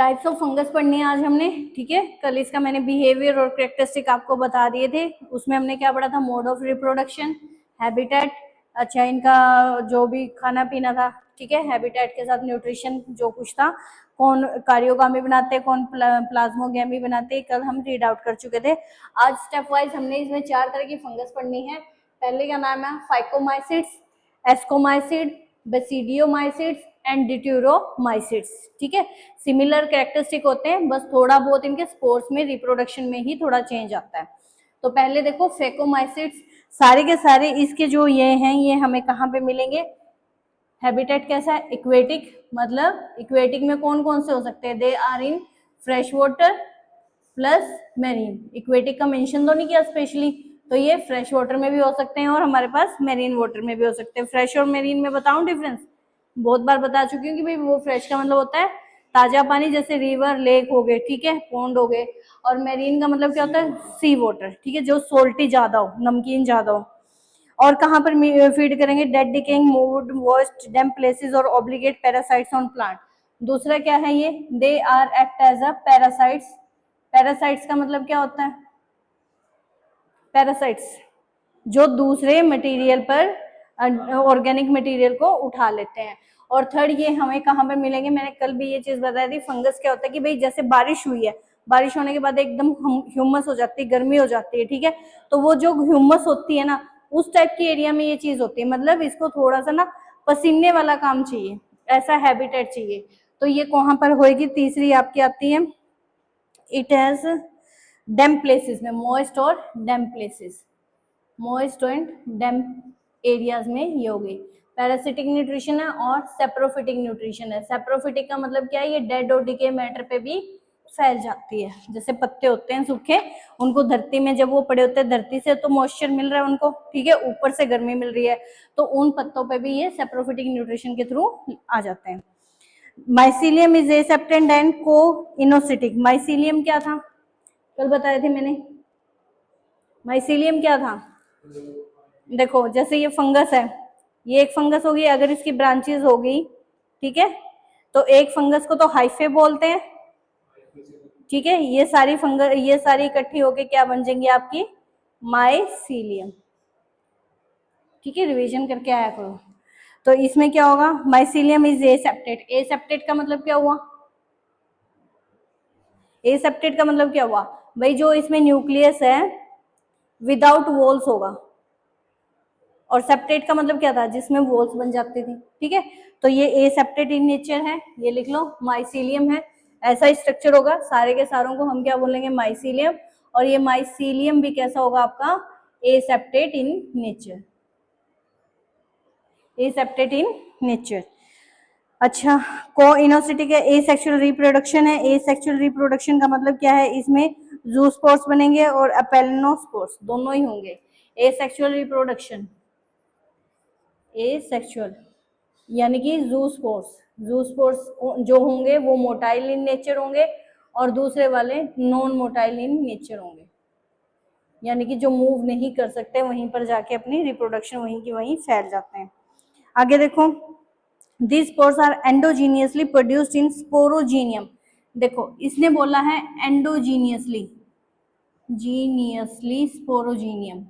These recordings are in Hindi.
टाइप्स ऑफ फंगस पढ़नी है आज हमने, ठीक है। कल इसका मैंने बिहेवियर और कैरेक्टरिस्टिक आपको बता दिए थे। उसमें हमने क्या पढ़ा था, मोड ऑफ रिप्रोडक्शन, हैबिटेट, अच्छा इनका जो भी खाना पीना था, ठीक है, हैबिटेट के साथ न्यूट्रिशन जो कुछ था, कौन कार्योगामी बनाते हैं, कौन प्लाज्मोगैमी बनाते हैं, कल हम रीड आउट कर चुके थे। आज स्टेप वाइज हमने इसमें 4 तरह की फंगस पढ़नी है। पहले का नाम है फाइकोमाइसिड्स, एस्कोमाइसिड, बेसिडियोमाइसिड्स एंड डिट्यूरोमाइसिड्स, ठीक है। सिमिलर कैरेक्टरिस्टिक होते हैं, बस थोड़ा बहुत इनके स्पोर्स में, रिप्रोडक्शन में ही थोड़ा चेंज आता है। तो पहले देखो फेकोमाइसिड्स, सारे के सारे इसके जो ये हैं, ये हमें कहाँ पे मिलेंगे, हैबिटेट कैसा है, इक्वेटिक, मतलब इक्वेटिक में कौन कौन से हो सकते हैं, they are in fresh water plus marine. Aquatic का मेंशन तो नहीं किया स्पेशली, तो ये फ्रेश वाटर में भी हो सकते हैं और हमारे पास मेरीन वाटर में भी हो सकते हैं। फ्रेश और मेरीन में बताऊं डिफरेंस, बहुत बार बता चुकी हूँ कि भाई वो फ्रेश का मतलब होता है ताजा पानी, जैसे रिवर लेक हो गए, ठीक है, पॉन्ड हो गए, और मेरीन का मतलब क्या होता है, सी वाटर, ठीक है, जो सोल्टी ज्यादा हो, नमकीन ज्यादा हो। और कहाँ पर फीड करेंगे, dead decaying wood waste damp places और ऑब्लिगेट पैरासाइट्स ऑन प्लांट। दूसरा क्या है ये, they are act as a parasites. Parasites का मतलब क्या होता है, पैरासाइट्स जो दूसरे मटेरियल पर ऑर्गेनिक मटेरियल को उठा लेते हैं। और थर्ड ये हमें कहाँ पर मिलेंगे, मैंने कल भी ये चीज बताई थी, फंगस क्या होता है कि भाई जैसे बारिश हुई है, बारिश होने के बाद एकदम ह्यूमस हो जाती है, गर्मी हो जाती है, ठीक है, तो वो जो ह्यूमस होती है ना, उस टाइप की एरिया में ये चीज होती है, मतलब इसको थोड़ा सा ना पसीने वाला काम चाहिए, ऐसा हैबिटेट चाहिए। तो ये कहाँ पर होएगी, तीसरी आपकी आती है, इट हैज डैम्प प्लेसेस में, मॉइस्ट और damp places, moist and damp areas में ये हो गई। पैरासिटिक न्यूट्रिशन है और सेप्रोफिटिक न्यूट्रिशन है। सेप्रोफिटिक का मतलब क्या है, ये डेड और डिके मैटर पे भी फैल जाती है, जैसे पत्ते होते हैं सूखे, उनको धरती में जब वो पड़े होते हैं, धरती से तो मॉइस्चर मिल रहा है उनको, ठीक है, ऊपर से गर्मी मिल रही है, तो उन पत्तों पे भी ये सेप्रोफिटिक न्यूट्रिशन के थ्रू आ जाते हैं। माइसीलियम इज एसेप्टेंट एंड को इनोसिटिक। माइसीलियम क्या था, कल बताए थे मैंने, माइसीलियम क्या था, देखो जैसे ये फंगस है, ये एक फंगस होगी, अगर इसकी ब्रांचेस होगी, ठीक है, तो एक फंगस को तो हाइफे बोलते हैं, ठीक है, ये सारी फंगस, ये सारी इकट्ठी होके क्या बन जाएंगी आपकी, माइसीलियम, ठीक है, रिवीजन करके आया करो। तो इसमें क्या होगा, माइसीलियम इज एसेप्टेट। एसेप्टेट का मतलब क्या हुआ, एसेप्टेट का मतलब क्या हुआ भाई, जो इसमें न्यूक्लियस है विदाउट वॉल्स होगा, और सेप्टेट का मतलब क्या था, जिसमें वॉल्स बन जाती थी, ठीक है, तो ये एसेप्टेट इन नेचर है, ये लिख लो, माइसीलियम है, ऐसा स्ट्रक्चर होगा, सारे के सारों को हम क्या बोलेंगे, माइसीलियम, और ये माइसीलियम भी कैसा होगा आपका, aseptate in nature, aseptate in nature. अच्छा, कोइनोसिटिक है, एसेक्सुअल रिप्रोडक्शन है। एसेक्सुअल रिप्रोडक्शन का मतलब क्या है, इसमें जूस्पोर्स बनेंगे और अपेलिनोस्पोर्स दोनों ही होंगे। एसेक्सुअल रिप्रोडक्शन, एसेक्सुअल यानी कि जूस्पोर्स, जूस्पोर्स जो होंगे वो मोटाइल इन नेचर होंगे और दूसरे वाले नॉन मोटाइल इन नेचर होंगे, यानी कि जो मूव नहीं कर सकते, वहीं पर जाके अपनी रिप्रोडक्शन वहीं की वहीं फैल जाते हैं। आगे देखो, These spores are endogenously produced in sporogenium। देखो इसने बोला है एंडोजीनियसली, जीनियसली स्पोरोजीनियम,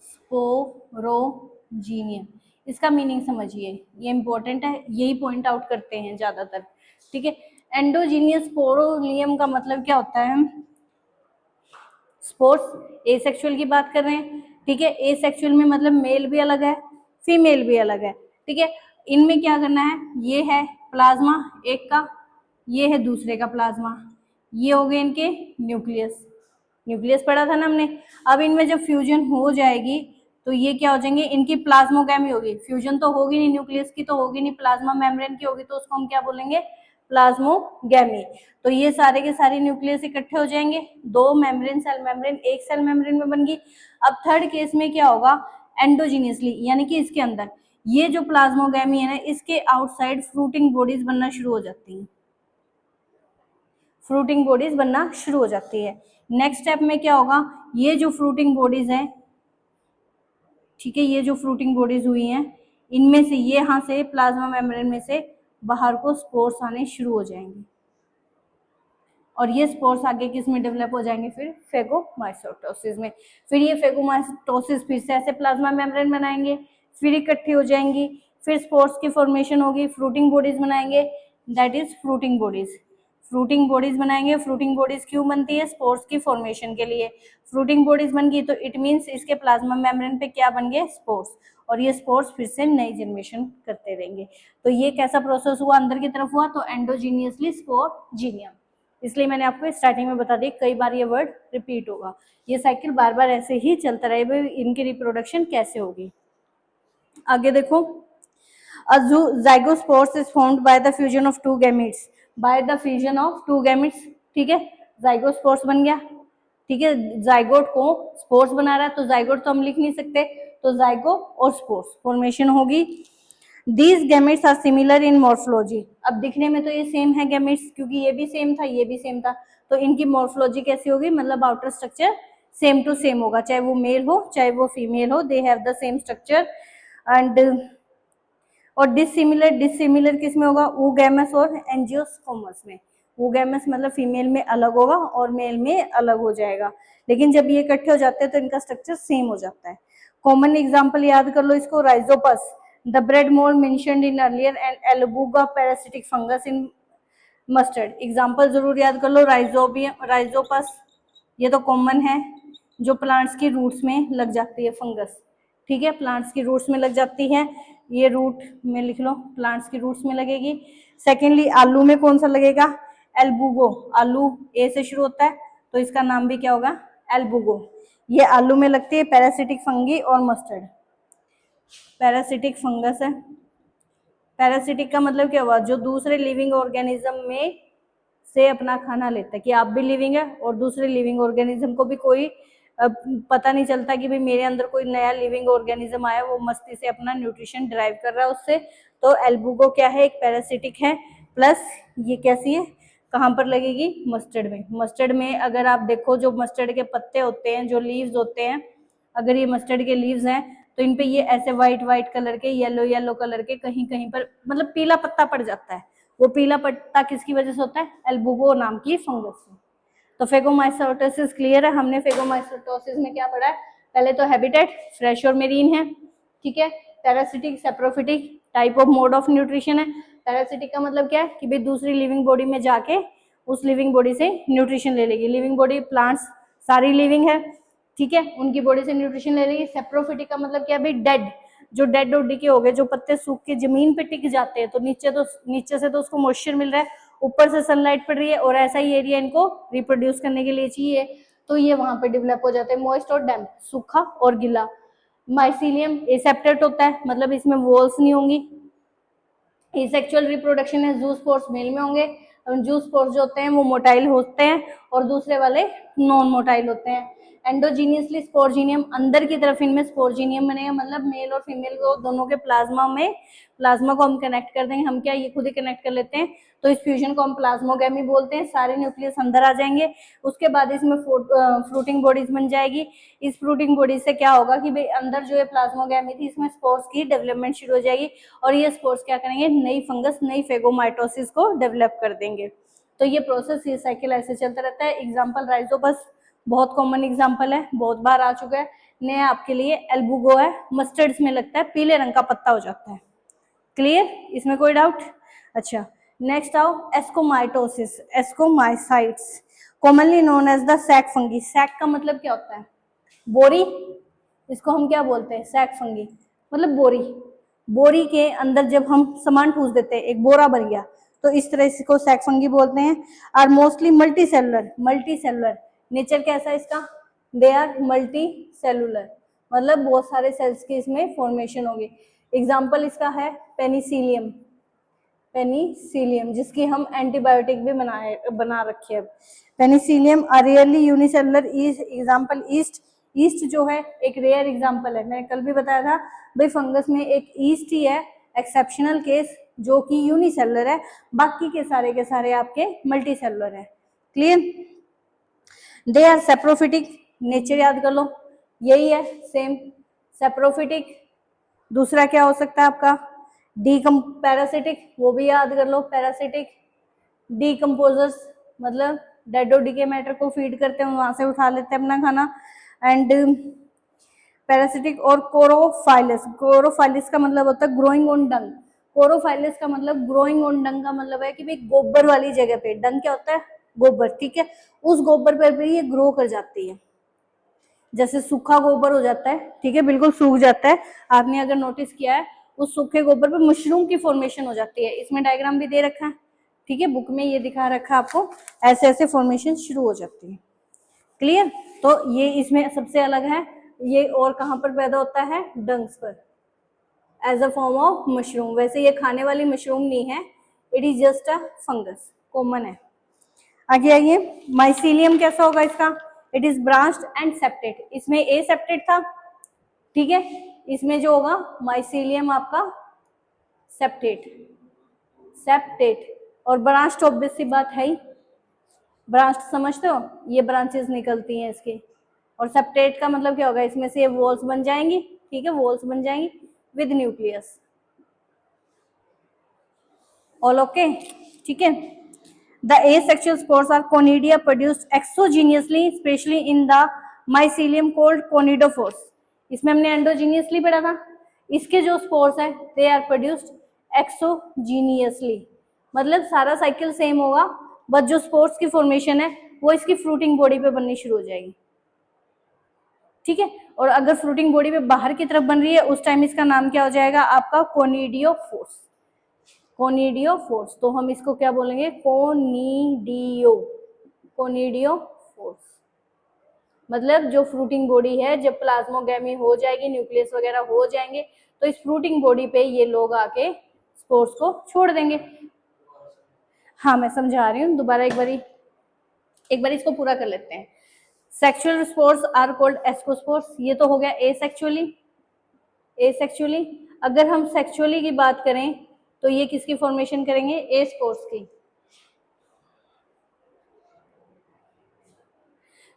स्पोरोजीनियम, इसका मीनिंग समझिए, ये इंपॉर्टेंट है, यही पॉइंट आउट करते हैं ज्यादातर, ठीक है। एंडोजीनियस स्पोरोलियम का मतलब क्या होता है, स्पोर्स एसेक्सुअल की बात कर रहे हैं, ठीक है, एसेक्सुअल में मतलब मेल भी अलग है, फीमेल भी अलग है, ठीक है। इनमें क्या करना है, ये है प्लाज्मा एक का, ये है दूसरे का प्लाज्मा, ये हो गए इनके न्यूक्लियस, न्यूक्लियस पढ़ा था ना हमने। अब इनमें जब फ्यूजन हो जाएगी तो ये क्या हो जाएंगे, इनकी प्लाज्मोगैमी होगी, फ्यूजन तो होगी नहीं, न्यूक्लियस की तो होगी नहीं, प्लाज्मा मेम्ब्रेन की होगी, तो उसको हम क्या बोलेंगे, प्लाज्मोगैमी। तो ये सारे के सारे न्यूक्लियस इकट्ठे हो जाएंगे, दो मेम्ब्रेन, सेल मेम्ब्रेन, एक सेल मेम्ब्रेन में बन गई। अब थर्ड केस में क्या होगा, एंडोजीनियसली, यानी कि इसके अंदर ये जो प्लाज्मोगैमी है ना, इसके आउटसाइड फ्रूटिंग बॉडीज बनना शुरू हो जाती हैं, फ्रूटिंग बॉडीज बनना शुरू हो जाती है। नेक्स्ट स्टेप में क्या होगा, ये जो फ्रूटिंग बॉडीज है, ठीक है, ये जो फ्रूटिंग बॉडीज हुई हैं, इनमें से ये यहाँ से प्लाज्मा मेम्ब्रेन में से बाहर को स्पोर्स आने शुरू हो जाएंगे, और ये स्पोर्स आगे किस में डेवलप हो जाएंगे, फिर फेगोमाइटोसिस में। फिर ये फेगोमाइटोसिस फिर से ऐसे प्लाज्मा मेम्ब्रेन बनाएंगे, फिर इकट्ठी हो जाएंगी, फिर स्पोर्स की फॉर्मेशन होगी, फ्रूटिंग बॉडीज बनाएंगे, that is fruiting bodies. Fruiting bodies बनाएंगे। फ्रूटिंग बॉडीज क्यों बनती है, स्पोर्स की फॉर्मेशन के लिए। फ्रूटिंग बॉडीज बन गई तो इट मीन्स इसके प्लाज्मा मेम्ब्रेन पे क्या बन गए, स्पोर्स, और ये स्पोर्स फिर से नई जनरेशन करते रहेंगे। तो ये कैसा प्रोसेस हुआ, अंदर की तरफ हुआ, तो एंडोजीनियसली स्पोरजीनियम। इसलिए मैंने आपको स्टार्टिंग में बता दी, कई बार ये वर्ड रिपीट होगा। ये साइकिल बार बार ऐसे ही चलता रहेगा, इनकी रिप्रोडक्शन कैसे होगी। आगे देखो, zygospores is formed by the fusion of two gametes, by the fusion of two gametes, ठीक है, जाइगोस्पोर्स बन गया, ठीक है, जाइगोट को स्पोर्स बना रहा है, तो जाइगोट तो हम लिख नहीं सकते, तो जाइगो और स्पोर्स फॉर्मेशन होगी। These gametes are similar in morphology, अब दिखने में तो ये सेम है gametes, क्योंकि ये भी सेम था, ये भी सेम था, तो इनकी मॉर्फोलॉजी कैसी होगी, मतलब outer structure same to same होगा, चाहे वो मेल हो चाहे वो फीमेल हो, they have the same structure. And और डिसिमिलर किस में होगा, oogamous और एंजियोस्पर्म्स में। oogamous मतलब फीमेल में अलग होगा और मेल में अलग हो जाएगा, लेकिन जब ये इकट्ठे हो जाते हैं तो इनका स्ट्रक्चर सेम हो जाता है। कॉमन एग्जांपल याद कर लो इसको, Rhizopus, the bread mould mentioned in earlier, and Albugo parasitic fungus in mustard. Example जरूर याद कर लो, राइजोपस, ये तो कॉमन है, जो प्लांट्स की रूट्स में लग जाती है फंगस, ठीक है, प्लांट्स की रूट्स में लग जाती है, ये रूट में लिख लो, प्लांट्स की रूट्स में लगेगी। सेकेंडली आलू में कौन सा लगेगा, एल्बुगो, आलू ए से शुरू होता है तो इसका नाम भी क्या होगा, एल्बुगो, ये आलू में लगती है, पैरासिटिक फंगी और मस्टर्ड। पैरासिटिक फंगस है, पैरासिटिक का मतलब क्या हुआ, जो दूसरे लिविंग ऑर्गेनिज्म में से अपना खाना लेता है, कि आप भी लिविंग है और दूसरे लिविंग ऑर्गेनिज्म को भी कोई पता नहीं चलता कि भाई मेरे अंदर कोई नया लिविंग ऑर्गेनिज्म आया, वो मस्ती से अपना न्यूट्रिशन ड्राइव कर रहा है उससे, तो एल्बुगो क्या है, एक पैरासिटिक है, प्लस ये कैसी है, कहाँ पर लगेगी, मस्टर्ड में। मस्टर्ड में अगर आप देखो, जो मस्टर्ड के पत्ते होते हैं, जो लीव्स होते हैं, अगर ये मस्टर्ड के लीव्स हैं तो इन पे ये ऐसे व्हाइट कलर के, येलो कलर के, कहीं कहीं पर मतलब पीला पत्ता पड़ जाता है, वो पीला पत्ता किसकी वजह से होता है, एल्बुगो नाम की फंगस से। तो फेगोमाइटोसिस क्लियर है, हमने फेगोमाइटोसिस में क्या पढ़ा है, पहले तो हैबिटेट फ्रेश और मेरीन है, ठीक है, parasitic saprophytic type of mode of nutrition है। पैरासिटिक का मतलब क्या है कि भाई दूसरी लिविंग बॉडी में जाके उस लिविंग बॉडी से न्यूट्रिशन ले लेगी, लिविंग बॉडी प्लांट्स सारी लिविंग है, ठीक है, उनकी बॉडी से न्यूट्रिशन ले लेगी। सेप्रोफिटिक का मतलब क्या है भाई, डेड, जो डेड और डिके हो गए, जो पत्ते सूख के जमीन पे टिक जाते हैं, तो नीचे से तो उसको मॉइस्चर मिल रहा है, ऊपर से सनलाइट पड़ रही है, और ऐसा ही एरिया इनको रिप्रोड्यूस करने के लिए चाहिए, तो ये वहां पे डेवलप हो जाते हैं, मॉइस्ट और डैम्प, सूखा और गीला। माइसीलियम एसेप्टेट होता है, मतलब इसमें वॉल्स नहीं होंगी। एसेक्सुअल रिप्रोडक्शन है, जूस्पोर्स मेल में होंगे, जूस्पोर्स जो होते हैं वो मोटाइल होते हैं और दूसरे वाले नॉन मोटाइल होते हैं। एंडोजीनियसली स्पोरजीनियम, अंदर की तरफ इनमें स्पोरजीनियम बनेगा, मतलब मेल और फीमेल को दोनों के प्लाज्मा को हम कनेक्ट कर देंगे, हम क्या ये खुद ही कनेक्ट कर लेते हैं, तो इस फ्यूजन को हम प्लाज्मोगेमी बोलते हैं, सारे न्यूक्लियस अंदर आ जाएंगे, उसके बाद इसमें फ्रूटिंग बॉडीज बन जाएगी। इस फ्रूटिंग बॉडी से क्या होगा कि भाई अंदर जो है प्लाज्मोगेमी थी, इसमें स्पोर्स की डेवलपमेंट शुरू हो जाएगी, और ये स्पोर्स क्या करेंगे, नई फंगस, नई फेगोमाइटोसिस को डेवलप कर देंगे। तो ये प्रोसेस, ये साइकिल ऐसे चलता रहता है। एग्जाम्पल राइजोपस बहुत कॉमन एग्जाम्पल है, बहुत बार आ चुका है। नया आपके लिए एल्बुगो है, मस्टर्ड्स में लगता है, पीले रंग का पत्ता हो जाता है। क्लियर, इसमें कोई डाउट? अच्छा, नेक्स्ट आओ, ascomycetes, ascomycetes, commonly known as the sac fungi. Sac का मतलब क्या होता है, बोरी, इसको हम क्या बोलते हैं, सैक फंगी, मतलब बोरी। बोरी के अंदर जब हम सामान ठूस देते हैं, एक बोरा भर गया, तो इस तरह इसको सैक फंगी बोलते हैं। Are mostly multicellular, nature कैसा है इसका, दे आर मल्टी सेलुलर, मतलब बहुत सारे सेल्स की इसमें फॉर्मेशन होगी। एग्जाम्पल इसका है पेनिसिलियम, जिसकी हम एंटीबायोटिक भी बना रखी है। Penicillium are rarely unicellular, example yeast जो है एक रेयर एग्जाम्पल है, मैंने कल भी बताया था भाई फंगस में एक ईस्ट ही है एक्सेप्शनल केस जो कि यूनिसेलुलर है, बाकी के सारे आपके मल्टी सेलुलर है। Clear, they are saprophytic, nature याद कर लो, यही है सेम सेप्रोफिटिक। दूसरा क्या हो सकता है आपका, पैरासिटिक, वो भी याद कर लो, पैरासिटिक। डीकम्पोजर्स मतलब डेड और डीके मैटर को फीड करते हैं, वहां से उठा लेते हैं अपना खाना। एंड पैरासिटिक और कोरोफाइलस, कोरोफाइलस का मतलब होता है ग्रोइंग ऑन डंग। कोरोफाइलस का मतलब ग्रोइंग ऑन डंग का मतलब है कि भाई गोबर वाली जगह पे, डंग क्या होता है, गोबर, ठीक है, उस गोबर पर भी ये ग्रो कर जाती है। जैसे सूखा गोबर हो जाता है, ठीक है, बिल्कुल सूख जाता है, आपने अगर नोटिस किया है, उस सूखे गोबर पे मशरूम की फॉर्मेशन हो जाती है। इसमें डायग्राम भी दे रखा है, ठीक है, बुक में ये दिखा रखा है आपको, ऐसे ऐसे फॉर्मेशन शुरू हो जाती है। क्लियर? तो ये इसमें सबसे अलग है, ये और कहाँ पर पैदा होता है, डंग्स पर, as a form of mushroom. वैसे ये खाने वाली मशरूम नहीं है, it is just a fungus, common है। आगे आइए, माइसीलियम कैसा होगा इसका, it is branched and septate. इसमें ए सेप्टेड था, ठीक है, इसमें जो होगा माइसीलियम आपका सेप्टेड, सेप्टेड, और ब्रांच्ड ऑब्वियस सी बात है ही, ब्रांच समझते हो, ये ब्रांचेस निकलती हैं इसकी। और सेप्टेट का मतलब क्या होगा, इसमें से ये वॉल्स बन जाएंगी, ठीक है, वॉल्स बन जाएंगी विद न्यूक्लियस। ऑल ओके, ठीक है। The asexual spores are conidia produced exogenously, especially in the mycelium called conidophores. इसमें हमने एंडोजीनियसली पढ़ा था, इसके जो स्पोर्स है दे आर प्रोड्यूस्ड एक्सोजीनियसली, मतलब सारा साइकिल सेम होगा, बट जो स्पोर्स की फॉर्मेशन है वो इसकी फ्रूटिंग बॉडी पे बननी शुरू हो जाएगी, ठीक है। और अगर फ्रूटिंग बॉडी पे बाहर की तरफ बन रही है, उस टाइम इसका नाम क्या हो जाएगा आपका, कोनिडियोफोर्स, कोनिडियोफोर्स। तो हम इसको क्या बोलेंगे, कोनिडियो, कोनिडियोफोर्स। मतलब जो फ्रूटिंग बॉडी है, जब प्लाज्मोगैमी हो जाएगी, न्यूक्लियस वगैरह हो जाएंगे, तो इस फ्रूटिंग बॉडी पे ये लोग आके स्पोर्स को छोड़ देंगे। हाँ मैं समझा रही हूँ, दोबारा एक बार इसको पूरा कर लेते हैं। Sexual spores are called ascospores, ये तो हो गया एसेक्सुअली, एसेक्सुअली। अगर हम सेक्सुअली की बात करें तो ये किसकी फॉर्मेशन करेंगे, ए स्पोर्स की।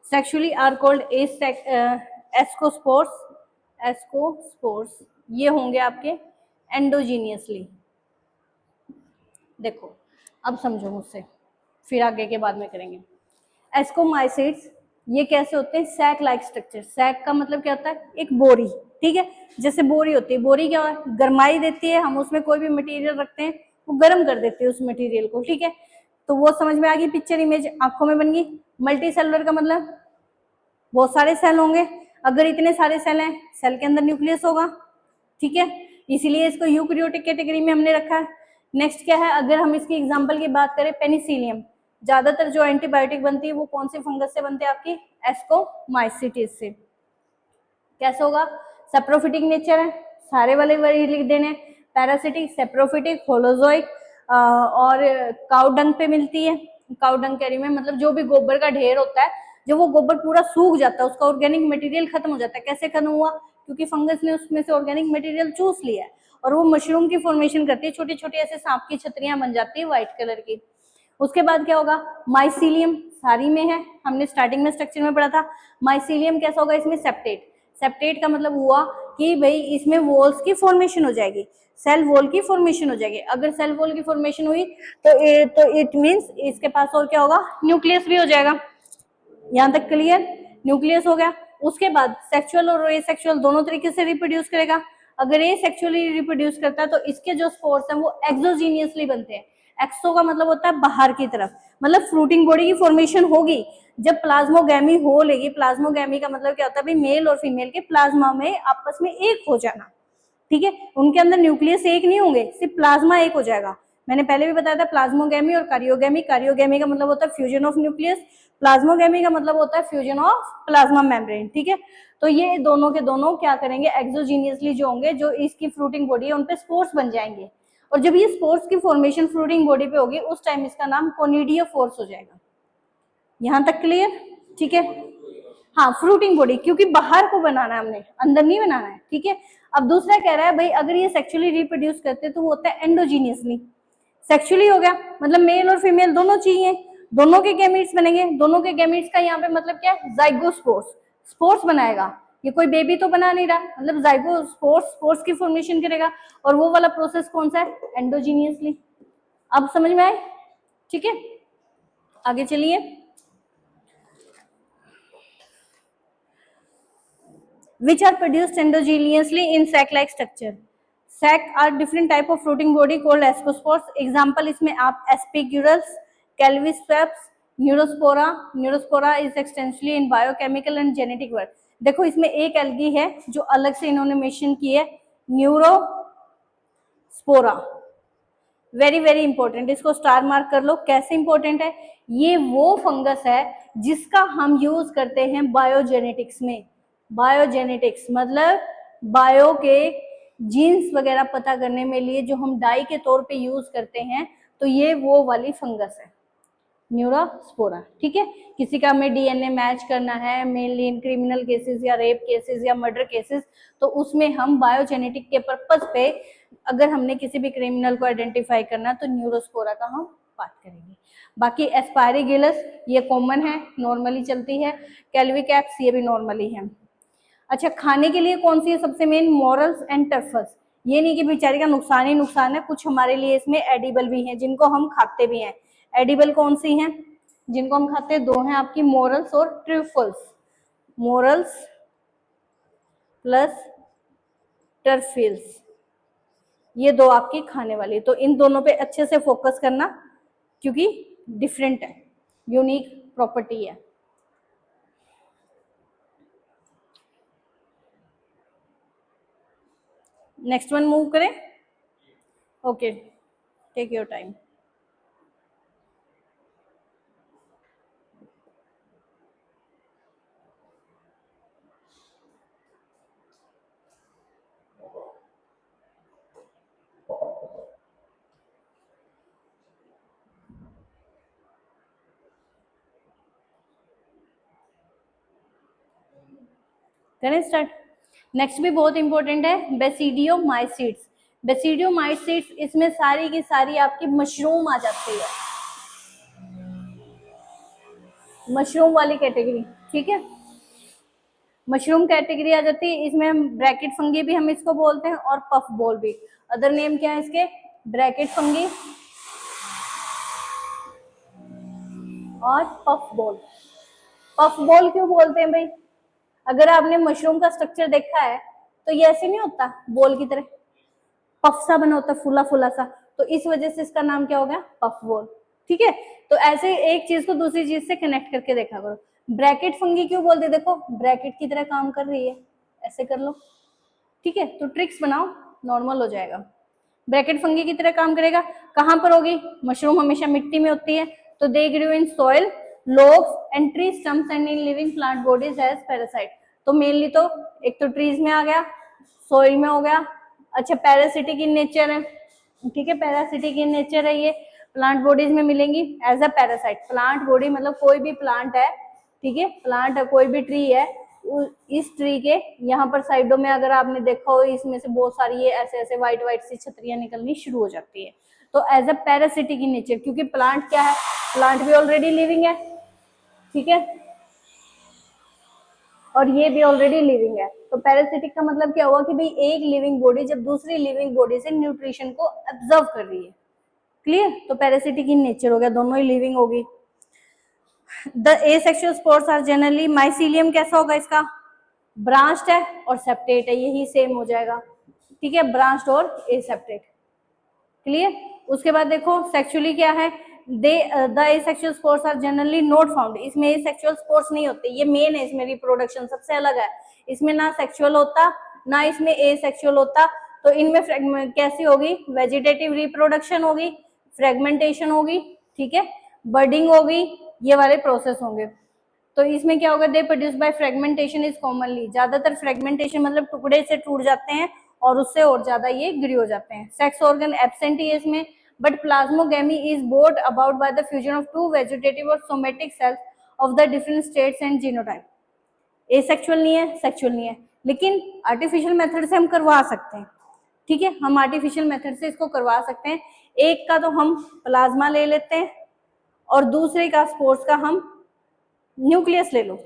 Sexually are called ascospores, ascospores, ये होंगे आपके एंडोजीनियसली। देखो अब समझो मुझसे, फिर आगे के बाद में करेंगे। एस्कोमाइसिट्स ये कैसे होते हैं, सैक लाइक स्ट्रक्चर। सैक का मतलब क्या होता है, एक बोरी, ठीक है, जैसे बोरी होती है, बोरी क्या है, गर्माई देती है, हम उसमें कोई भी मटेरियल रखते हैं वो गर्म कर देते हैं उस मटेरियल को, ठीक है। तो वो समझ में आ गई, पिक्चर इमेज आंखों में बन गई। मल्टी सेलुलर का मतलब बहुत सारे सेल होंगे, अगर इतने सारे सेल हैं, सेल के अंदर न्यूक्लियस होगा, ठीक है, इसीलिए इसको यूकैरियोटिक कैटेगरी में हमने रखा है। नेक्स्ट क्या है, अगर हम इसकी एग्जांपल की बात करें, पेनिसिलियम, ज्यादातर जो एंटीबायोटिक बनती है वो कौन से फंगस से बनती है आपकी, एस्कोमाइसिटिस से। कैसे होगा, सेप्रोफिटिक नेचर है, सारे वाले वर्ड लिख देने, पैरासिटिक, सेप्रोफिटिक, होलोजोइक, और काउडंग पे मिलती है। काउडंग कैरी में मतलब जो भी गोबर का ढेर होता है, जब वो गोबर पूरा सूख जाता है, उसका ऑर्गेनिक मटेरियल खत्म हो जाता है। कैसे खत्म हुआ, क्योंकि फंगस ने उसमें से ऑर्गेनिक मटेरियल चूस लिया है, और वो मशरूम की फॉर्मेशन करती है, छोटी छोटी ऐसे सांप की छतरियां बन जाती है व्हाइट कलर की। उसके बाद क्या होगा, माइसीलियम सारी में है, हमने स्टार्टिंग में स्ट्रक्चर में पढ़ा था। माइसीलियम कैसा होगा, इसमें सेप्टेट, सेप्टेट का मतलब हुआ कि भाई इसमें वॉल्स की फॉर्मेशन हो जाएगी, सेल वॉल की फॉर्मेशन हो जाएगी। अगर सेल वॉल की फॉर्मेशन हुई तो इट मींस इसके पास और क्या होगा, न्यूक्लियस भी हो जाएगा। यहाँ तक क्लियर, न्यूक्लियस हो गया। उसके बाद सेक्सुअल और एसेक्सुअल दोनों तरीके से रिप्रोड्यूस करेगा। अगर ए सेक्सुअली रिप्रोड्यूस करता है तो इसके जो स्पोर्स हैं वो एक्सोजीनियसली बनते हैं। एक्सो का मतलब होता है बाहर की तरफ, मतलब फ्रूटिंग बॉडी की फॉर्मेशन होगी जब प्लाज्मोगैमी हो लेगी। प्लाज्मोगैमी का मतलब क्या होता है भाई, मेल और फीमेल के प्लाज्मा में आपस में एक हो जाना, ठीक है, उनके अंदर न्यूक्लियस एक नहीं होंगे, सिर्फ प्लाज्मा एक हो जाएगा। मैंने पहले भी बताया था प्लाज्मोगैमी और कारियोगैमी, कारियोगैमी का मतलब होता है फ्यूजन ऑफ न्यूक्लियस, प्लाज्मोगैमी का मतलब होता है फ्यूजन ऑफ प्लाज्मा मेम्ब्रेन, ठीक है। तो ये दोनों के दोनों क्या करेंगे, एक्सोजीनियसली जो होंगे, जो इसकी फ्रूटिंग बॉडी है उन पे स्पोर्स बन जाएंगे, और जब ये स्पोर्स की फॉर्मेशन फ्रूटिंग बॉडी पे होगी उस टाइम इसका नाम कोनिडियोफोर्स हो जाएगा। यहां तक क्लियर, ठीक है। हाँ फ्रूटिंग बॉडी, क्योंकि बाहर को बनाना है हमने, अंदर नहीं बनाना है, ठीक है। अब दूसरा कह रहा है भाई अगर ये सेक्सुअली रिप्रोड्यूस करते तो वो होता है एंडोजीनियसली। सेक्सुअली हो गया मतलब मेल और फीमेल दोनों चाहिए, दोनों के गैमीट्स बनेंगे, दोनों के गैमीट्स का यहाँ पे मतलब क्या है, जाइगोस्पोर्स, स्पोर्स बनाएगा। ये कोई बेबी तो बना नहीं रहा, मतलब जाइगोस्पोर्स स्पोर्स की फॉर्मेशन करेगा, और वो वाला प्रोसेस कौन सा है, एंडोजीनियसली। अब समझ में आए, ठीक है। आगे चलिए, which are produced endogenously in sac-like structure. Sac are different type of fruiting body called ascospores. Example इसमें आप aspigillus, calvispeps, neurospora. Neurospora is extensively in biochemical and genetic work. देखो इसमें एक एल्गी है जो अलग से इन्होंने मेंशन की है, न्यूरोस्पोरा. वेरी वेरी इंपॉर्टेंट, इसको स्टार मार्क कर लो. कैसे इंपॉर्टेंट है? ये वो फंगस है जिसका हम यूज करते हैं बायोजेनेटिक्स में. बायोजेनेटिक्स मतलब बायो के जीन्स वगैरह पता करने में लिए जो हम डाई के तौर पे यूज करते हैं, तो ये वो वाली फंगस है, न्यूरोस्पोरा. ठीक है, किसी का हमें डीएनए मैच करना है, मेनली इन क्रिमिनल केसेस या रेप केसेस या मर्डर केसेस, तो उसमें हम बायोजेनेटिक के पर्पस पे अगर हमने किसी भी क्रिमिनल को आइडेंटिफाई करना तो न्यूरोस्पोरा का हम बात करेंगे. बाकी एस्पारिगिलस ये कॉमन है, नॉर्मली चलती है. कैल्विकैप्स ये भी नॉर्मली है. अच्छा, खाने के लिए कौन सी है सबसे मेन? Morals and troughs. ये नहीं कि बेचारे का नुकसान ही नुकसान है, कुछ हमारे लिए इसमें एडिबल भी हैं जिनको हम खाते भी हैं. एडिबल कौन सी हैं जिनको हम खाते हैं? दो हैं आपकी, मोरल्स और ट्रूफल्स. मोरल्स प्लस टर्फिल्स, ये दो आपकी खाने वाली. तो इन दोनों पे अच्छे से फोकस करना क्योंकि डिफरेंट है, यूनिक प्रॉपर्टी है. नेक्स्ट वन मूव करें. Okay, take your time. करें स्टार्ट. नेक्स्ट भी बहुत इंपॉर्टेंट है, बेसिडियोमाइसीट्स. बेसिडियोमाइसीट्स इसमें सारी की सारी आपकी मशरूम आ जाती है, मशरूम वाली कैटेगरी. ठीक है, मशरूम कैटेगरी आ जाती है. इसमें ब्रैकेट फंगी भी हम इसको बोलते हैं और पफ बॉल भी. अदर नेम क्या है इसके? ब्रैकेट फंगी और पफ बॉल. पफ बॉल क्यों बोलते हैं भाई? अगर आपने मशरूम का स्ट्रक्चर देखा है तो ये ऐसे नहीं होता बॉल की तरह, पफ सा बना होता, फूला फूला सा, तो इस वजह से इसका नाम क्या हो गया? Puff ball. ठीक है, तो ऐसे एक चीज को दूसरी चीज से कनेक्ट करके देखा करो. ब्रैकेट फंगी क्यों बोलते? देखो ब्रैकेट की तरह काम कर रही है, ऐसे कर लो. ठीक है, तो ट्रिक्स बनाओ, नॉर्मल हो जाएगा. ब्रैकेट फंगी की तरह काम करेगा. कहां पर होगी? मशरूम हमेशा मिट्टी में होती है, तो they grow in soil, logs and tree stumps and in living plant bodies as parasite. तो मेनली तो एक तो ट्रीज में आ गया, सोइल में हो गया. अच्छा, पैरासिटिक इन नेचर है. ठीक है, पैरासिटिक इन नेचर है, ये प्लांट बॉडीज में मिलेंगी as a parasite. Plant body मतलब कोई भी प्लांट है, ठीक है, प्लांट है, कोई भी ट्री है, इस ट्री के यहाँ पर साइडों में अगर आपने देखा हो, इसमें से बहुत सारी ये ऐसे ऐसे व्हाइट व्हाइट सी छतरियां निकलनी शुरू हो जाती है. तो as a parasitic in nature, क्योंकि प्लांट क्या है? प्लांट भी ऑलरेडी लिविंग है. ठीक है, और ये भी ऑलरेडी लिविंग है. तो पैरासिटिक का मतलब क्या हुआ कि भाई एक लिविंग बॉडी जब दूसरी लिविंग बॉडी से न्यूट्रिशन को एब्जॉर्व कर रही है. क्लियर? तो पैरासिटिक इन नेचर हो गया, दोनों ही लिविंग होगी. The asexual spores are generally, mycelium कैसा होगा इसका? ब्रांच्ड है और सेप्टेट है, यही सेम हो जाएगा. ठीक है, ब्रांच्ड और एसेप्टेट. क्लियर? उसके बाद देखो सेक्सुअली क्या है? The asexual spores are generally not found. इसमें एसेक्सुअल स्पोर्स नहीं होते, ये मेन है इसमें, रिप्रोडक्शन सबसे अलग है. इसमें ना सेक्सुअल होता ना इसमें एसेक्सुअल होता. तो इनमें कैसी होगी? वेजिटेटिव रिप्रोडक्शन होगी, फ्रेगमेंटेशन होगी, ठीक है, बर्डिंग होगी, ये वाले प्रोसेस होंगे. तो इसमें क्या होगा? They produce by fragmentation is commonly. ज्यादातर फ्रेगमेंटेशन मतलब टुकड़े से टूट जाते हैं और उससे और ज्यादा ये ग्री हो जाते हैं. सेक्स ऑर्गन एब्सेंट है इसमें, but plasmogamy is brought about by the fusion of two vegetative और somatic cells of the different states and genotype. Asexual नहीं है, सेक्सुअल नहीं है, लेकिन आर्टिफिशियल मेथड से हम करवा सकते हैं. ठीक है, हम आर्टिफिशियल मेथड से इसको करवा सकते हैं. एक का तो हम प्लाज्मा ले लेते हैं और दूसरे का स्पोर्स का हम न्यूक्लियस ले लो,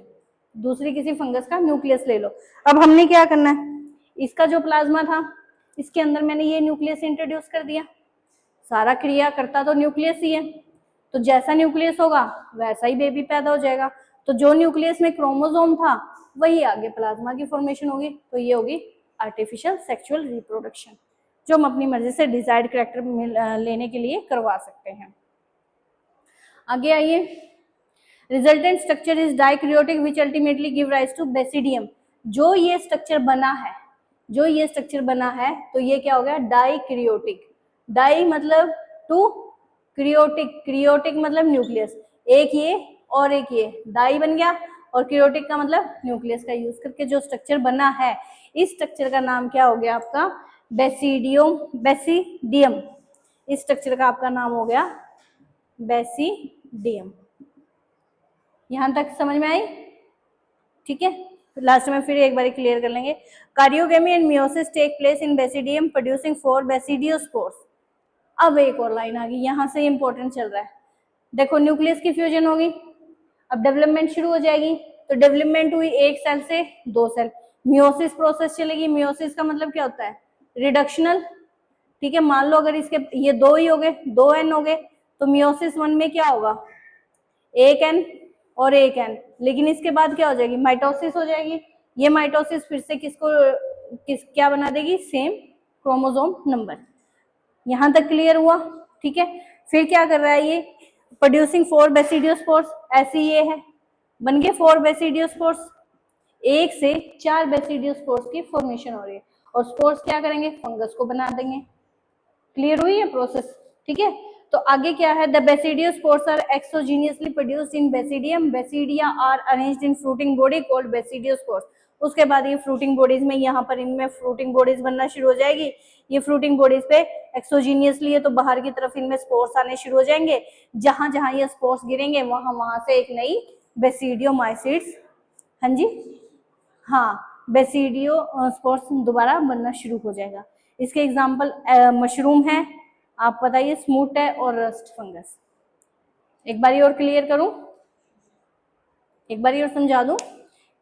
दूसरी किसी फंगस का न्यूक्लियस ले लो. अब हमने क्या करना है? इसका जो प्लाज्मा था इसके अंदर मैंने ये न्यूक्लियस इंट्रोड्यूस कर दिया. सारा क्रिया करता तो न्यूक्लियस ही है, तो जैसा न्यूक्लियस होगा वैसा ही बेबी पैदा हो जाएगा. तो जो न्यूक्लियस में क्रोमोसोम था वही आगे प्लाज्मा की फॉर्मेशन होगी। तो ये होगी आर्टिफिशियल सेक्सुअल रिप्रोडक्शन, जो हम अपनी मर्जी से डिजायर्ड कैरेक्टर लेने के लिए करवा सकते हैं। आगे आइए, resultant structure is dikaryotic which ultimately give rise to basidium. जो ये स्ट्रक्चर बना है, जो ये स्ट्रक्चर बना है, तो ये क्या हो गया, डाइक्रियोटिक। डाई मतलब टू, क्रियोटिक, क्रियोटिक मतलब न्यूक्लियस, एक ये और एक ये, डाई बन गया। और क्रियोटिक का मतलब न्यूक्लियस का यूज करके जो स्ट्रक्चर बना है, इस स्ट्रक्चर का नाम क्या हो गया आपका, बेसिडियम। इस स्ट्रक्चर का आपका नाम हो गया बेसिडियम। यहां तक समझ में आई? ठीक है, लास्ट में फिर एक बार क्लियर कर लेंगे। Karyogamy and meiosis take place in basidium producing 4 basidiospores. अब एक और लाइन आ गई, यहां से इंपॉर्टेंट चल रहा है। देखो न्यूक्लियस की फ्यूजन होगी, अब डेवलपमेंट शुरू हो जाएगी। तो डेवलपमेंट हुई एक सेल से 2 सेल, मियोसिस प्रोसेस चलेगी। मियोसिस का मतलब क्या होता है, रिडक्शनल। ठीक है, मान लो अगर इसके ये 2 ही हो गए, 2 एन हो गए, तो मियोसिस 1 में क्या होगा, 1 एन और 1 एन। लेकिन इसके बाद क्या हो जाएगी, माइटोसिस हो जाएगी। ये माइटोसिस फिर से क्या बना देगी, सेम क्रोमोसोम नंबर। यहां तक क्लियर हुआ? ठीक है, फिर क्या कर रहा है ये, प्रोड्यूसिंग 4 बेसिडियोस्पोर्स। ऐसे ये है, बन गए 4 बेसिडियोस्पोर्स, 1 से 4 बेसिडियोस्पोर्स की फॉर्मेशन हो रही है। और स्पोर्स क्या करेंगे, फंगस को बना देंगे। क्लियर हुई है प्रोसेस? ठीक है, तो आगे क्या है, the basidiospores are exogenously produced in basidium. Basidia are arranged in fruiting body called basidiospores. उसके बाद ये फ्रूटिंग बॉडीज में, यहाँ पर इनमें फ्रूटिंग बॉडीज बनना शुरू हो जाएगी। ये फ्रूटिंग बॉडीज पे एक्सोजीनियसली है, तो बाहर की तरफ इनमें स्पोर्स आने शुरू हो जाएंगे। जहां जहां ये स्पोर्स गिरेंगे वहां वहां से एक नई बेसिडियोमाइसिट्स, हाँ जी, हाँ, बेसिडियो स्पोर्स दोबारा बनना शुरू हो जाएगा। इसके एग्जाम्पल मशरूम है, आप बताइए, स्मूथ है और रस्ट फंगस। एक बारी और क्लियर करूं, एक बारी और समझा दूं?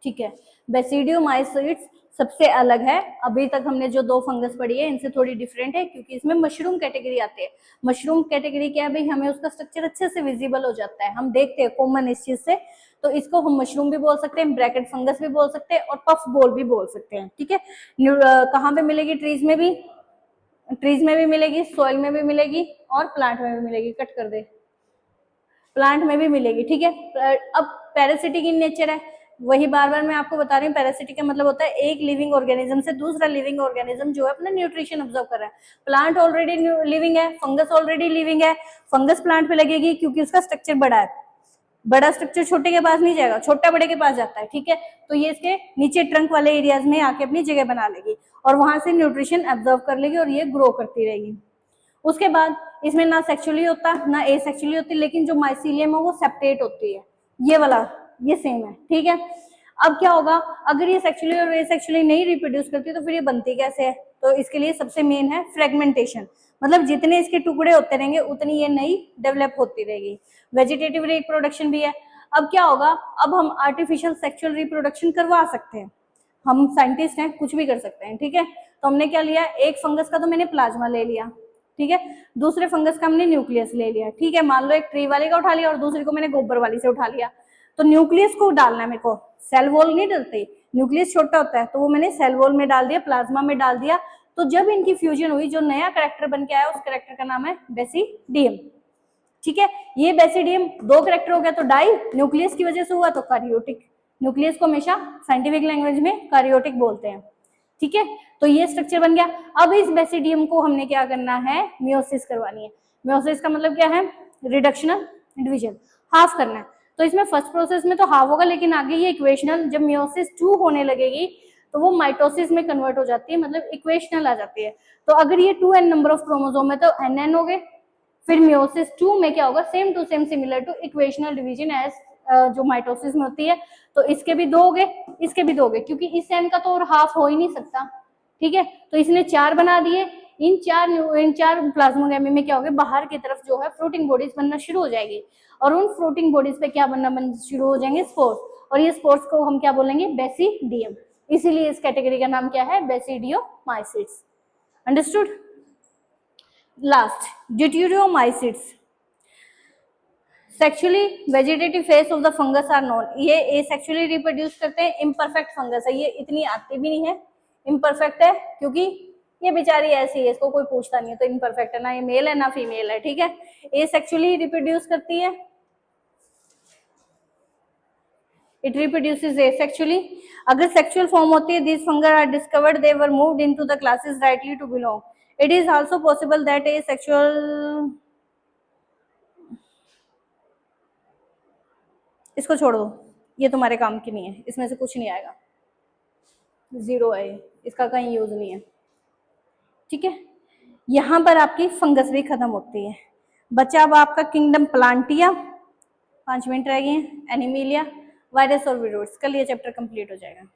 ठीक है, बेसिडियोमाइसिट्स सबसे अलग है। अभी तक हमने जो 2 फंगस पढ़ी है इनसे थोड़ी डिफरेंट है, क्योंकि इसमें मशरूम कैटेगरी आती है। मशरूम कैटेगरी क्या है भाई, हमें उसका स्ट्रक्चर अच्छे से विजिबल हो जाता है, हम देखते हैं कॉमन इस चीज से। तो इसको हम मशरूम भी बोल सकते हैं, ब्रैकेट फंगस भी बोल सकते हैं, और पफ बॉल भी बोल सकते हैं। ठीक है, कहाँ पे मिलेगी, ट्रीज में भी, ट्रीज में भी मिलेगी, सॉइल में भी मिलेगी, और प्लांट में भी मिलेगी। कट कर दे, प्लांट में भी मिलेगी। ठीक है, अब पैरासिटिक इन नेचर है, वही बार बार मैं आपको बता रही हूँ। पैरासिटिक का मतलब होता है एक लिविंग ऑर्गेनिज्म से दूसरा लिविंग ऑर्गेनिज्म जो है अपना न्यूट्रिशन ऑब्जर्व कर रहा है। प्लांट ऑलरेडी लिविंग है, फंगस ऑलरेडी लिविंग है। फंगस प्लांट पे लगेगी क्योंकि उसका स्ट्रक्चर बड़ा है। बड़ा स्ट्रक्चर छोटे के पास नहीं जाएगा, छोटा बड़े के पास जाता है। ठीक है, तो ये इसके नीचे ट्रंक वाले एरियाज में आके अपनी जगह बना लेगी और वहां से न्यूट्रिशन एब्जॉर्ब कर लेगी और ये ग्रो करती रहेगी। उसके बाद इसमें ना सेक्सुअली होता ना एसेक्सुअली होती, लेकिन जो माइसीलियम है वो सेप्टेट होती है, ये वाला, ये सेम है। ठीक है, अब क्या होगा, अगर ये सेक्सुअली और एसेक्सुअली नहीं रिप्रोड्यूस करती तो फिर ये बनती कैसे है? तो इसके लिए सबसे मेन है फ्रेगमेंटेशन, मतलब जितने इसके टुकड़े होते रहेंगे उतनी ये नई डेवलप होती रहेगी। वेजिटेटिव रिप्रोडक्शन भी है। अब क्या होगा, अब हम आर्टिफिशियल सेक्सुअल रिप्रोडक्शन करवा सकते हैं, हम साइंटिस्ट हैं, कुछ भी कर सकते हैं। ठीक है, तो हमने क्या लिया, एक फंगस का तो मैंने प्लाज्मा ले लिया, ठीक है, दूसरे फंगस का हमने न्यूक्लियस ले लिया। ठीक है, मान लो एक ट्री वाले का उठा लिया और दूसरे को मैंने गोबर वाली से उठा लिया। तो न्यूक्लियस को डालना है मेरे को, सेल वॉल नहीं डलती, न्यूक्लियस छोटा होता है, तो वो मैंने सेल वॉल में डाल दिया, प्लाज्मा में डाल दिया। तो जब इनकी फ्यूजन हुई, जो नया कैरेक्टर बन के आया उस कैरेक्टर का नाम है बेसिडियम। ठीक है, ये बेसिडियम 2 कैरेक्टर हो गया, तो डाई न्यूक्लियस की वजह से हुआ, तो कार्योटिक। न्यूक्लियस को हमेशा साइंटिफिक लैंग्वेज में कार्योटिक बोलते हैं। ठीक है, तो ये स्ट्रक्चर बन गया। अब इस बेसिडियम को हमने क्या करना है, मियोसिस करवानी है। मियोसिस का मतलब क्या है, रिडक्शनल डिवीजन, हाफ करना है। तो इसमें फर्स्ट प्रोसेस में तो हाफ होगा, लेकिन आगे ये इक्वेशनल, जब मियोसिस 2 होने लगेगी तो वो माइटोसिस में कन्वर्ट हो जाती है, मतलब इक्वेशनल आ जाती है। तो अगर ये 2n नंबर ऑफ क्रोमोसोम है तो nn हो गए। फिर मियोसिस 2 में क्या होगा, same to same similar to equational division as जो माइटोसिस में होती है। तो इसके भी 2 हो गए, इसके भी 2 हो गए, क्योंकि इस n का तो और हाफ हो ही नहीं सकता। ठीक है, तो इसने 4 बना दिए। इन चार प्लाज्मोगेमी में क्या हो गया, बाहर की तरफ जो है फ्रूटिंग बॉडीज बनना शुरू हो जाएगी, और उन फ्रूटिंग बॉडीज पे क्या बन शुरू हो जाएंगे, स्पोर्स। और ये स्पोर्स को हम क्या बोलेंगे, बेसिडियम। इसीलिए इस कैटेगरी का नाम क्या है, basidiomycetes. Understood? Last, deuteromycetes. Sexually vegetative phase of the fungus are known, ये एसेक्सुअली रिप्रोड्यूस करते हैं, इम्परफेक्ट फंगस है, ये इतनी आती भी नहीं है, इम्परफेक्ट है क्योंकि ये बेचारी ऐसी है, इसको कोई पूछता नहीं है, तो इम्परफेक्ट है, ना ये मेल है ना फीमेल है, ठीक है। एसेक्सुअली रिप्रोड्यूस करती है, इट रिप्रोड्यूसेस एसेक्सुअली। अगर सेक्सुअल फॉर्म होती है, this fungus are discovered, they were moved into the classes rightly to belong, it is also possible that a sexual, इसको छोड़ दो, ये तुम्हारे काम की नहीं है, इसमें से कुछ नहीं आएगा, जीरो है, इसका कहीं यूज नहीं है, ठीक है। यहां पर आपकी फंगस भी खत्म होती है, बचा अब आपका किंगडम प्लांटिया, 5 मिनट रह गए हैं, एनिमिलिया, वायरस और विरोड्स, कल ये चैप्टर कंप्लीट हो जाएगा।